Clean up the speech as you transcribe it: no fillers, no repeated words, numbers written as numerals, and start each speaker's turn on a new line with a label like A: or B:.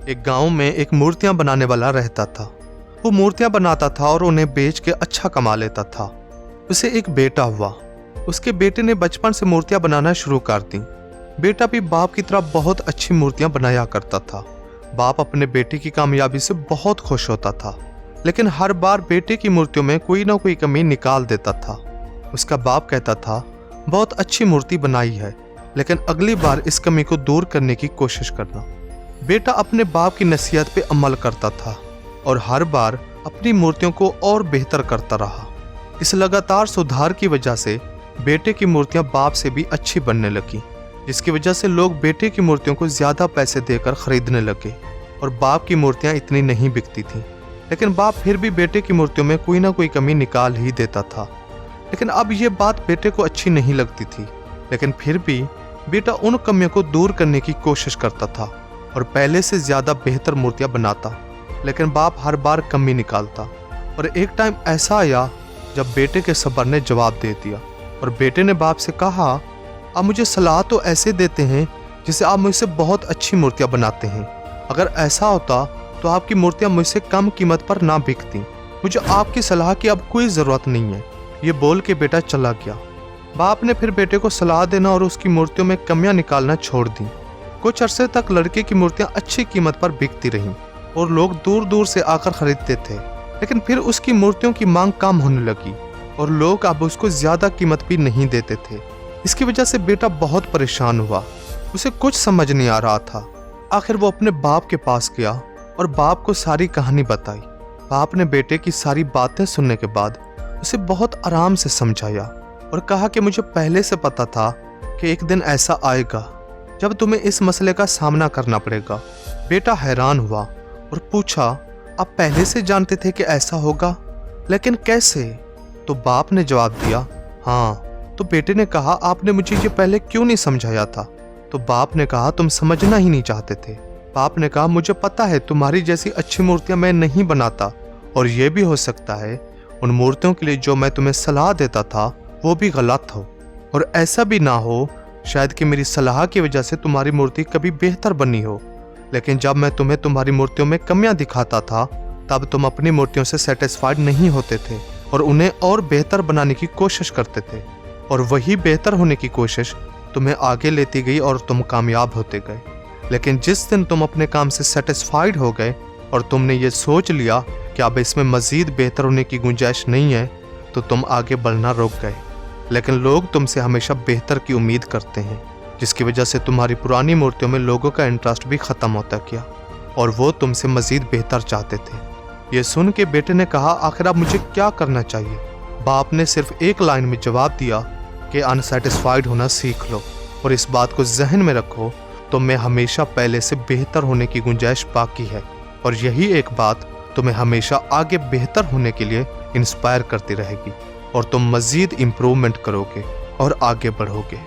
A: एक गांव में एक मूर्तियां बनाने वाला रहता था। वो मूर्तियां बनाता था और उन्हें बेच के अच्छा कमा लेता था। उसे एक बेटा हुआ। उसके बेटे ने बचपन से मूर्तियां बनाना शुरू कर दी। बेटा भी बाप की तरह बहुत अच्छी मूर्तियां बनाया करता था। बाप अपने बेटे की कामयाबी से बहुत खुश होता था, लेकिन हर बार बेटे की मूर्तियों में कोई ना कोई कमी निकाल देता था। उसका बाप कहता था, बहुत अच्छी मूर्ति बनाई है, लेकिन अगली बार इस कमी को दूर करने की कोशिश करना। बेटा अपने बाप की नसीहत पे अमल करता था और हर बार अपनी मूर्तियों को और बेहतर करता रहा। इस लगातार सुधार की वजह से बेटे की मूर्तियां बाप से भी अच्छी बनने लगी, जिसकी वजह से लोग बेटे की मूर्तियों को ज्यादा पैसे देकर खरीदने लगे और बाप की मूर्तियां इतनी नहीं बिकती थीं। लेकिन बाप फिर भी बेटे की मूर्तियों में कोई ना कोई कमी निकाल ही देता था। लेकिन अब ये बात बेटे को अच्छी नहीं लगती थी, लेकिन फिर भी बेटा उन कमियों को दूर करने की कोशिश करता था और पहले से ज्यादा बेहतर मूर्तियां बनाता। लेकिन बाप हर बार कमी निकालता और एक टाइम ऐसा आया जब बेटे के सब्र ने जवाब दे दिया और बेटे ने बाप से कहा, आप मुझे सलाह तो ऐसे देते हैं जिसे आप मुझसे बहुत अच्छी मूर्तियां बनाते हैं। अगर ऐसा होता तो आपकी मूर्तियां मुझसे कम कीमत पर ना बिकती। मुझे आपकी सलाह की अब कोई ज़रूरत नहीं है। ये बोल के बेटा चला गया। बाप ने फिर बेटे को सलाह देना और उसकी मूर्तियों में कमियां निकालना छोड़ दी। कुछ अरसे तक लड़के की मूर्तियां अच्छी कीमत पर बिकती रहीं और लोग दूर दूर से आकर खरीदते थे। लेकिन फिर उसकी मूर्तियों की मांग कम होने लगी और लोग अब उसको ज्यादा कीमत भी नहीं देते थे। इसकी वजह से बेटा बहुत परेशान हुआ। उसे कुछ समझ नहीं आ रहा था। आखिर वो अपने बाप के पास गया और बाप को सारी कहानी बताई। बाप ने बेटे की सारी बातें सुनने के बाद उसे बहुत आराम से समझाया और कहा कि मुझे पहले से पता था कि एक दिन ऐसा आएगा जब तुम्हें इस मसले का सामना करना पड़ेगा। बेटा हैरान हुआ और पूछा, आप पहले से जानते थे कि ऐसा होगा, लेकिन कैसे? तो बाप ने जवाब दिया, हाँ। तो बेटे ने कहा, आपने मुझे ये पहले क्यों नहीं समझाया था? तो बाप ने कहा, तुम समझना ही नहीं चाहते थे। बाप ने कहा, मुझे पता है तुम्हारी जैसी अच्छी मूर्तियां मैं नहीं बनाता और ये भी हो सकता है उन मूर्तियों के लिए जो मैं तुम्हें सलाह देता था वो भी गलत हो, और ऐसा भी ना हो शायद कि मेरी सलाह की वजह से तुम्हारी मूर्ति कभी बेहतर बनी हो। लेकिन जब मैं तुम्हें तुम्हारी मूर्तियों में कमियां दिखाता था तब तुम अपनी मूर्तियों से सेटिस्फाइड नहीं होते थे और उन्हें और बेहतर बनाने की कोशिश करते थे, और वही बेहतर होने की कोशिश तुम्हें आगे लेती गई और तुम कामयाब होते गए। लेकिन जिस दिन तुम अपने काम से सेटिस्फाइड हो गए और तुमने ये सोच लिया कि अब इसमें मजीद बेहतर होने की गुंजाइश नहीं है, तो तुम आगे बढ़ना रोक गए। लेकिन लोग तुमसे हमेशा बेहतर की उम्मीद करते हैं, जिसकी वजह से तुम्हारी पुरानी मूर्तियों में लोगों का इंटरेस्ट भी खत्म होता गया और वो तुमसे मजीद बेहतर चाहते थे। ये सुन के बेटे ने कहा, आखिर अब मुझे क्या करना चाहिए? बाप ने सिर्फ एक लाइन में जवाब दिया कि अनसेटिस्फाइड होना सीख लो और इस बात को जहन में रखो, तुम में हमेशा पहले से बेहतर होने की गुंजाइश बाकी है और यही एक बात तुम्हें हमेशा आगे बेहतर होने के लिए इंस्पायर करती रहेगी और तुम मजीद इम्प्रूवमेंट करोगे और आगे बढ़ोगे।